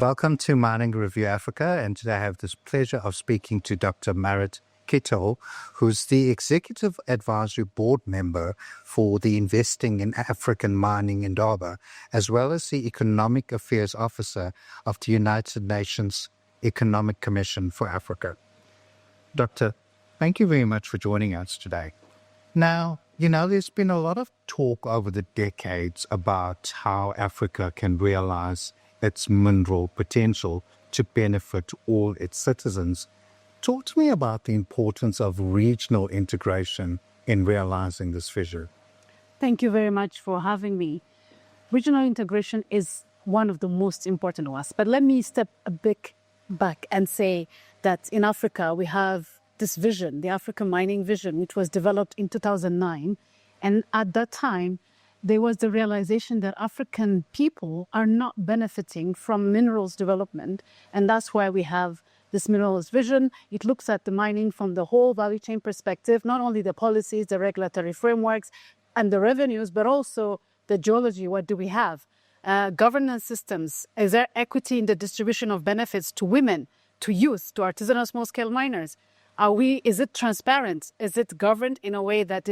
Welcome to Mining Review Africa, and today I have this pleasure of speaking to Dr. Marit Kitaw, who's the Executive Advisory Board member for the Investing in African Mining Indaba, as well as the Economic Affairs Officer of the United Nations Economic Commission for Africa. Doctor, thank you very much for joining us today. Now, there's been a lot of talk over the decades about how Africa can realize its mineral potential to benefit all its citizens. Talk to me about the importance of regional integration in realizing this vision. Thank you very much for having me. Regional integration is one of the most important ones. But let me step a bit back and say that in Africa, we have this vision, the African mining vision, which was developed in 2009. And at that time, there was the realization that African people are not benefiting from minerals development. And that's why we have this minerals vision. It looks at the mining from the whole value chain perspective, not only the policies, the regulatory frameworks, and the revenues, but also the geology. What do we have? Governance systems. Is there equity in the distribution of benefits to women, to youth, to artisanal small-scale miners? Is it transparent? Is it governed in a way that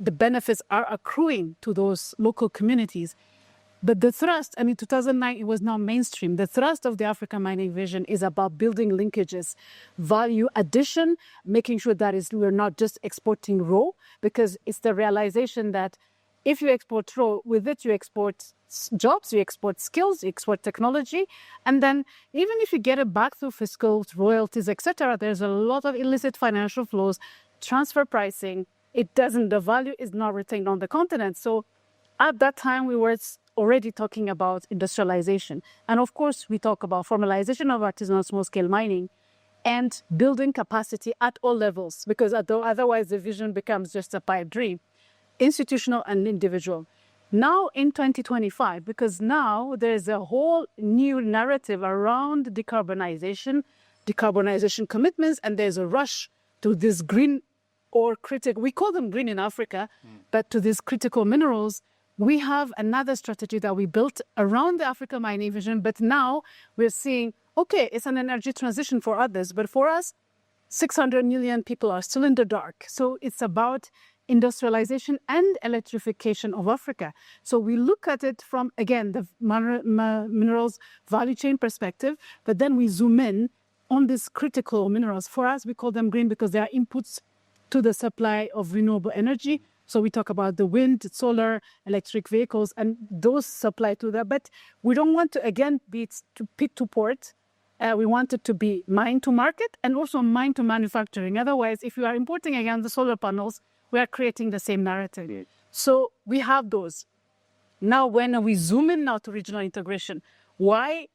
the benefits are accruing to those local communities? But the thrust, 2009, it was now mainstream. The thrust of the African mining vision is about building linkages, value addition, making sure that we're not just exporting raw, because it's the realization that if you export raw, with it you export jobs, you export skills, you export technology, and then even if you get it back through fiscal royalties, etc., there's a lot of illicit financial flows, transfer pricing. The value is not retained on the continent. So at that time, we were already talking about industrialization. And of course, we talk about formalization of artisanal small-scale mining and building capacity at all levels, because otherwise the vision becomes just a pipe dream, institutional and individual. Now in 2025, because now there's a whole new narrative around decarbonization commitments, and there's a rush to this green or critical, we call them green in Africa, but to these critical minerals, we have another strategy that we built around the African mining vision. But now we're seeing, okay, it's an energy transition for others, but for us, 600 million people are still in the dark. So it's about industrialization and electrification of Africa. So we look at it from, again, the minerals value chain perspective, but then we zoom in on these critical minerals. For us, we call them green because they are inputs to the supply of renewable energy. So we talk about the wind, solar, electric vehicles, and those supply to that. But we don't want to, again, be to pit to port. We want it to be mine to market and also mine to manufacturing. Otherwise, if you are importing, again, the solar panels, we are creating the same narrative. Yeah. So we have those. Now, when we zoom in now to regional integration, why?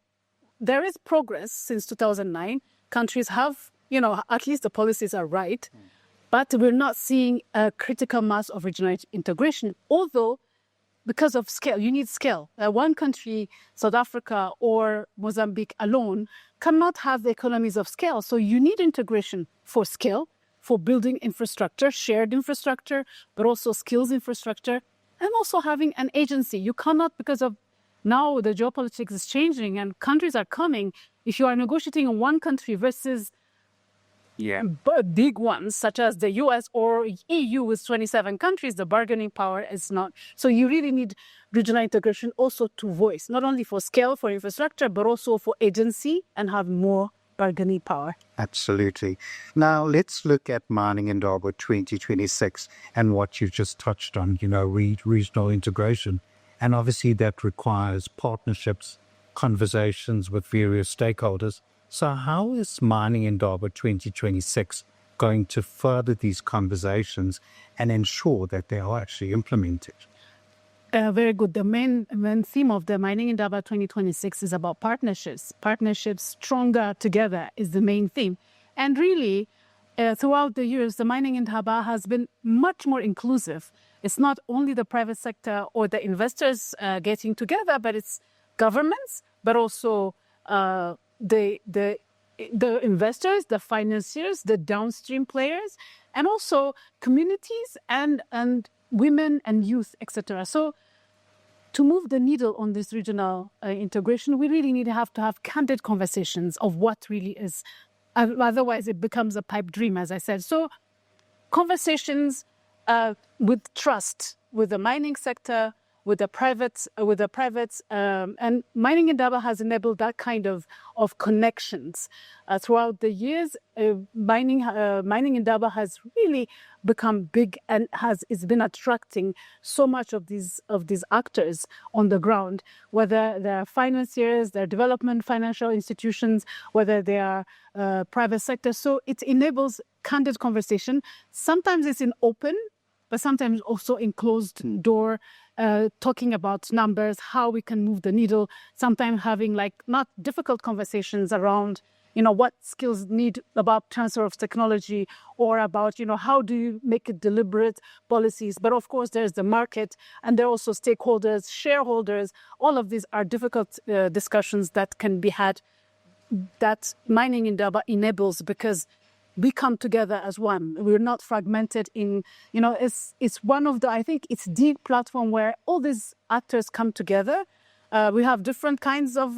There is progress since 2009. Countries have, at least the policies are right. But we're not seeing a critical mass of regional integration, although because of scale, you need scale. One country, South Africa or Mozambique alone, cannot have the economies of scale. So you need integration for scale, for building infrastructure, shared infrastructure, but also skills infrastructure, and also having an agency. You cannot, because of now the geopolitics is changing and countries are coming. If you are negotiating in one country versus big ones, such as the US or EU with 27 countries, the bargaining power is not. So you really need regional integration also to voice, not only for scale, for infrastructure, but also for agency and have more bargaining power. Absolutely. Now, let's look at Mining Indaba 2026 and what you just touched on, regional integration. And obviously that requires partnerships, conversations with various stakeholders. So how is Mining Indaba 2026 going to further these conversations and ensure that they are actually implemented? Very good. The main theme of the Mining Indaba 2026 is about partnerships. Partnerships stronger together is the main theme. And really, throughout the years, the Mining Indaba has been much more inclusive. It's not only the private sector or the investors getting together, but it's governments, but also the investors, the financiers, the downstream players, and also communities and women and youth, etc. So to move the needle on this regional integration, we really need to have candid conversations of what really is. Otherwise, it becomes a pipe dream, as I said. So conversations with trust, with the mining sector, with the privates, and mining Indaba has enabled that kind of connections throughout the years. Mining Indaba has really become big and it's been attracting so much of these actors on the ground, whether they're financiers, they're development financial institutions, whether they are private sector. So it enables candid conversation. Sometimes it's in open, but sometimes also in closed door, talking about numbers, how we can move the needle, sometimes having like not difficult conversations around, what skills need about transfer of technology or about, how do you make it deliberate policies. But of course, there's the market and there are also stakeholders, shareholders. All of these are difficult discussions that can be had that mining Indaba enables because we come together as one. We're not fragmented in, it's one of the, I think it's the platform where all these actors come together. We have different kinds of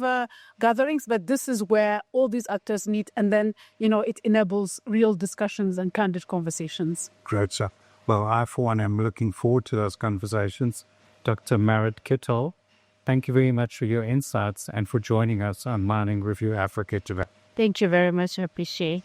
gatherings, but this is where all these actors meet. And then, it enables real discussions and candid conversations. Great, sir. Well, I, for one, am looking forward to those conversations. Dr. Marit Kitaw, thank you very much for your insights and for joining us on Mining Review Africa today. Thank you very much. I appreciate it.